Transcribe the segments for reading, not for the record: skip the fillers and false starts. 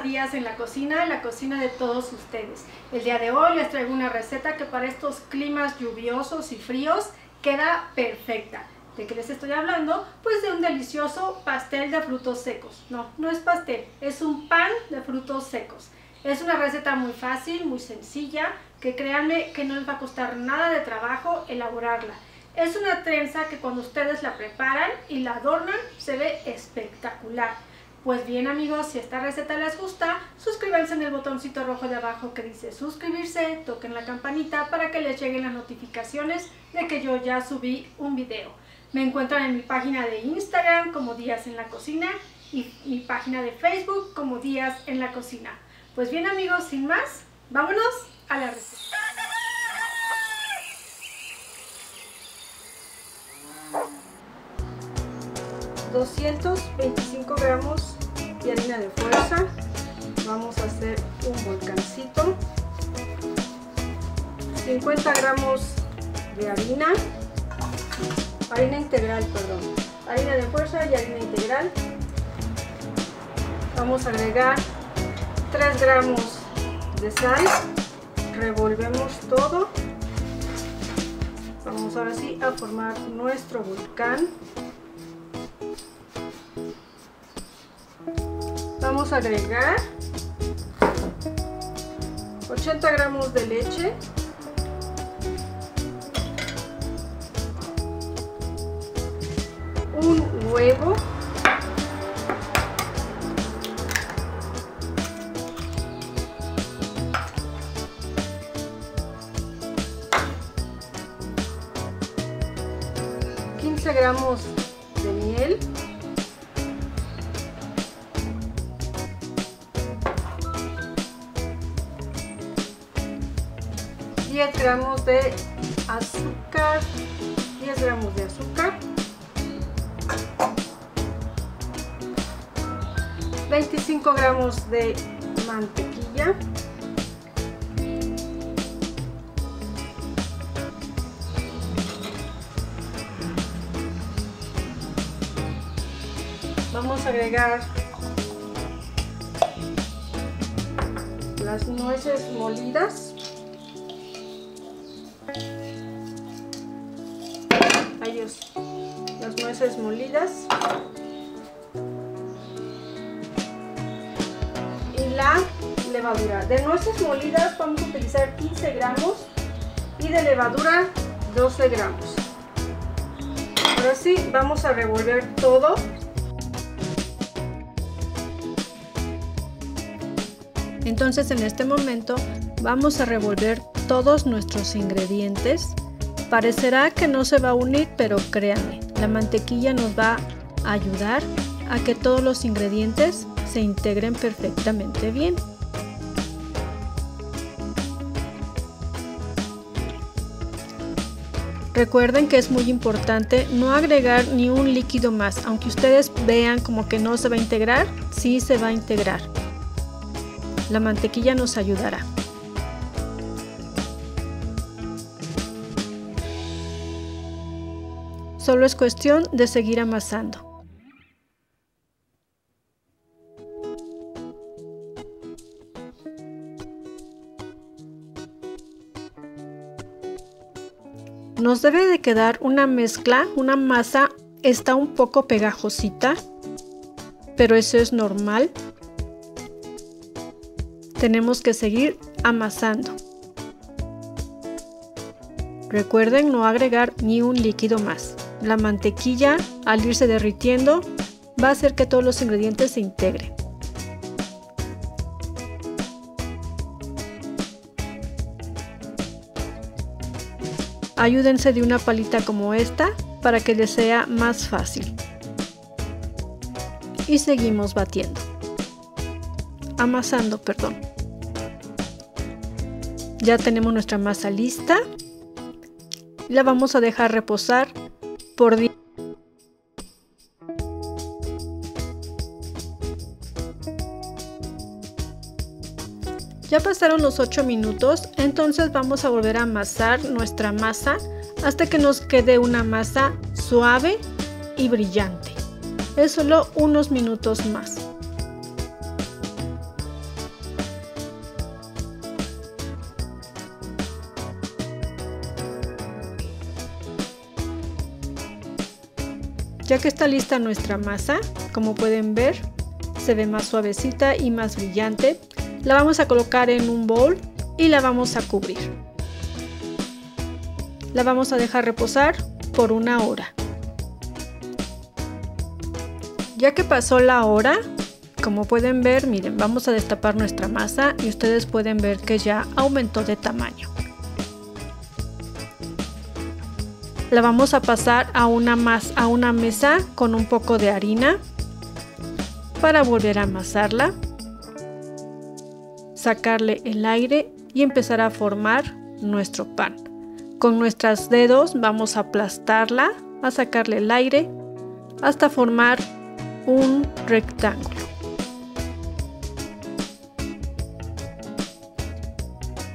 Días en la cocina de todos ustedes. El día de hoy les traigo una receta que para estos climas lluviosos y fríos queda perfecta. ¿De qué les estoy hablando? Pues de un delicioso pastel de frutos secos. No es pastel, es un pan de frutos secos. Es una receta muy fácil, muy sencilla, que créanme que no les va a costar nada de trabajo elaborarla. Es una trenza que cuando ustedes la preparan y la adornan se ve espectacular. Pues bien amigos, si esta receta les gusta, suscríbanse en el botoncito rojo de abajo que dice suscribirse, toquen la campanita para que les lleguen las notificaciones de que yo ya subí un video. Me encuentran en mi página de Instagram como Días en la Cocina y mi página de Facebook como Días en la Cocina. Pues bien amigos, sin más, vámonos a la receta. ...225 gramos de harina de fuerza. Vamos a hacer un volcancito. 50 gramos de harina integral, perdón. Harina de fuerza y harina integral. Vamos a agregar 3 gramos de sal. Revolvemos todo. Vamos ahora sí a formar nuestro volcán. Vamos a agregar 80 gramos de leche, un huevo, gramos de miel, 10 gramos de azúcar, 10 gramos de azúcar, 25 gramos de mantequilla, vamos a agregar las nueces molidas. Ay Dios, las nueces molidas y la levadura. De nueces molidas vamos a utilizar 15 gramos y de levadura 12 gramos. Ahora sí, vamos a revolver todo. Entonces en este momento vamos a revolver todos nuestros ingredientes. Parecerá que no se va a unir, pero créanme, la mantequilla nos va a ayudar a que todos los ingredientes se integren perfectamente bien. Recuerden que es muy importante no agregar ni un líquido más, aunque ustedes vean como que no se va a integrar, sí se va a integrar. La mantequilla nos ayudará. Solo es cuestión de seguir amasando. Nos debe de quedar una mezcla, una masa, está un poco pegajosita, pero eso es normal. Tenemos que seguir amasando. Recuerden no agregar ni un líquido más. La mantequilla, al irse derritiendo, va a hacer que todos los ingredientes se integren. Ayúdense de una palita como esta para que les sea más fácil. Y seguimos batiendo. Amasando, perdón. Ya tenemos nuestra masa lista. La vamos a dejar reposar por 10. Ya pasaron los 8 minutos, entonces vamos a volver a amasar nuestra masa hasta que nos quede una masa suave y brillante. Es solo unos minutos más. Ya que está lista nuestra masa, como pueden ver, se ve más suavecita y más brillante. La vamos a colocar en un bowl y la vamos a cubrir. La vamos a dejar reposar por 1 hora. Ya que pasó la hora, como pueden ver, miren, vamos a destapar nuestra masa y ustedes pueden ver que ya aumentó de tamaño. La vamos a pasar a una mesa con un poco de harina para volver a amasarla, sacarle el aire y empezar a formar nuestro pan. Con nuestros dedos vamos a aplastarla, a sacarle el aire hasta formar un rectángulo.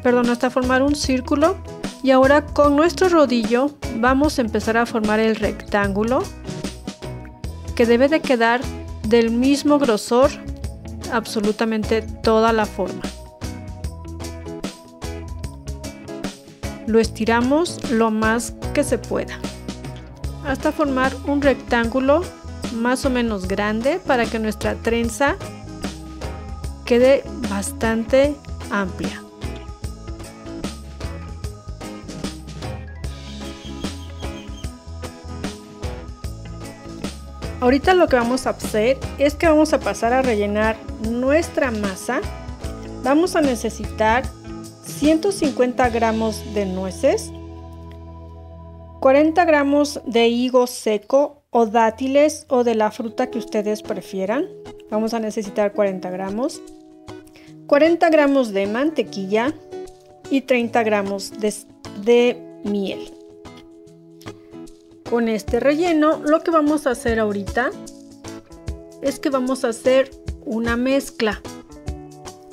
Perdón, hasta formar un círculo. Y ahora con nuestro rodillo vamos a empezar a formar el rectángulo, que debe de quedar del mismo grosor absolutamente toda la forma. Lo estiramos lo más que se pueda hasta formar un rectángulo más o menos grande para que nuestra trenza quede bastante amplia. Ahorita lo que vamos a hacer es que vamos a pasar a rellenar nuestra masa. Vamos a necesitar 150 gramos de nueces, 40 gramos de higo seco o dátiles o de la fruta que ustedes prefieran. Vamos a necesitar 40 gramos, 40 gramos de mantequilla y 30 gramos de miel. Con este relleno lo que vamos a hacer ahorita es que vamos a hacer una mezcla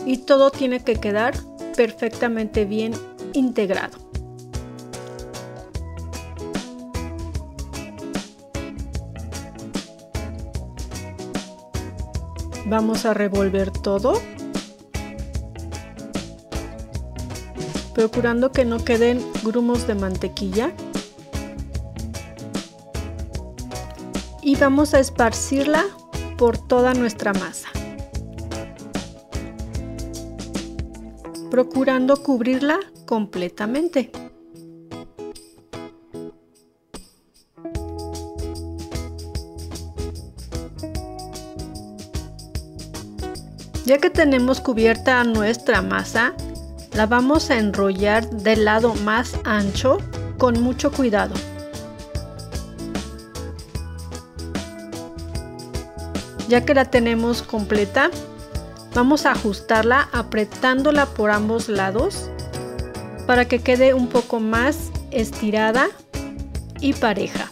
y todo tiene que quedar perfectamente bien integrado. Vamos a revolver todo, procurando que no queden grumos de mantequilla. Y vamos a esparcirla por toda nuestra masa, procurando cubrirla completamente. Ya que tenemos cubierta nuestra masa, la vamos a enrollar del lado más ancho con mucho cuidado. Ya que la tenemos completa, vamos a ajustarla apretándola por ambos lados para que quede un poco más estirada y pareja.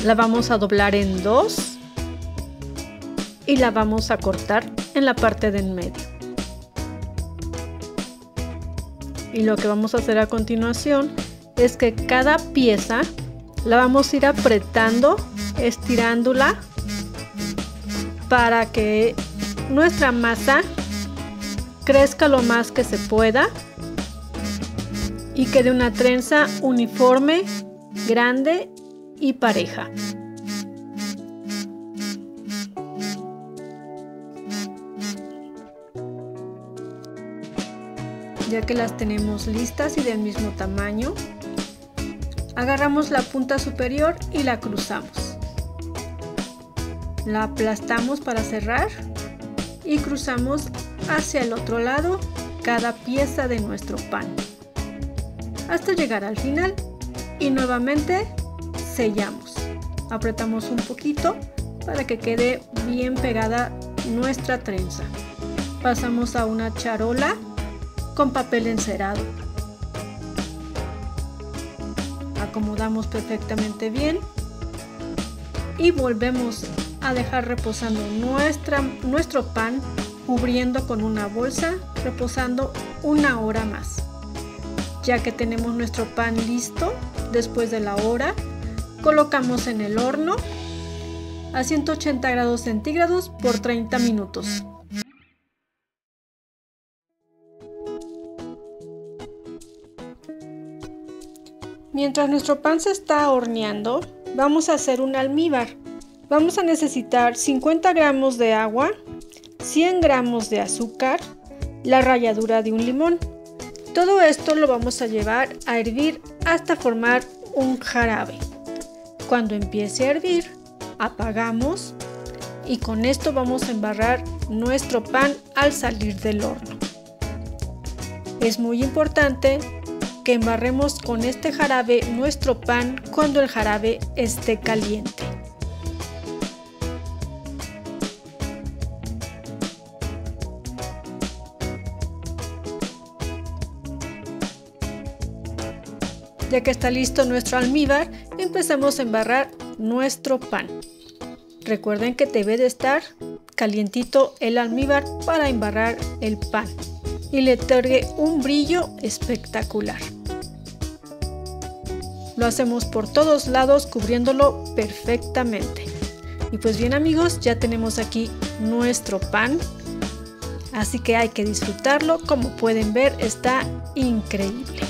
La vamos a doblar en 2 y la vamos a cortar en la parte de en medio. Y lo que vamos a hacer a continuación es que cada pieza la vamos a ir apretando, estirándola para que nuestra masa crezca lo más que se pueda y quede una trenza uniforme, grande y pareja. Ya que las tenemos listas y del mismo tamaño, agarramos la punta superior y la cruzamos. La aplastamos para cerrar y cruzamos hacia el otro lado cada pieza de nuestro pan hasta llegar al final y nuevamente sellamos. Apretamos un poquito para que quede bien pegada nuestra trenza. Pasamos a una charola con papel encerado. Acomodamos perfectamente bien y volvemos a dejar reposando nuestro pan, cubriendo con una bolsa, reposando 1 hora más. Ya que tenemos nuestro pan listo, después de la hora, colocamos en el horno a 180 grados centígrados por 30 minutos. mientras nuestro pan se está horneando, vamos a hacer un almíbar. Vamos a necesitar 50 gramos de agua, 100 gramos de azúcar, la ralladura de un limón. Todo esto lo vamos a llevar a hervir hasta formar un jarabe. Cuando empiece a hervir, apagamos y con esto vamos a embarrar nuestro pan al salir del horno. Es muy importante que embarremos con este jarabe nuestro pan cuando el jarabe esté caliente. Ya que está listo nuestro almíbar, empezamos a embarrar nuestro pan. Recuerden que debe de estar calientito el almíbar para embarrar el pan y le otorgue un brillo espectacular. Lo hacemos por todos lados cubriéndolo perfectamente. Y pues bien amigos, ya tenemos aquí nuestro pan, así que hay que disfrutarlo. Como pueden ver, está increíble.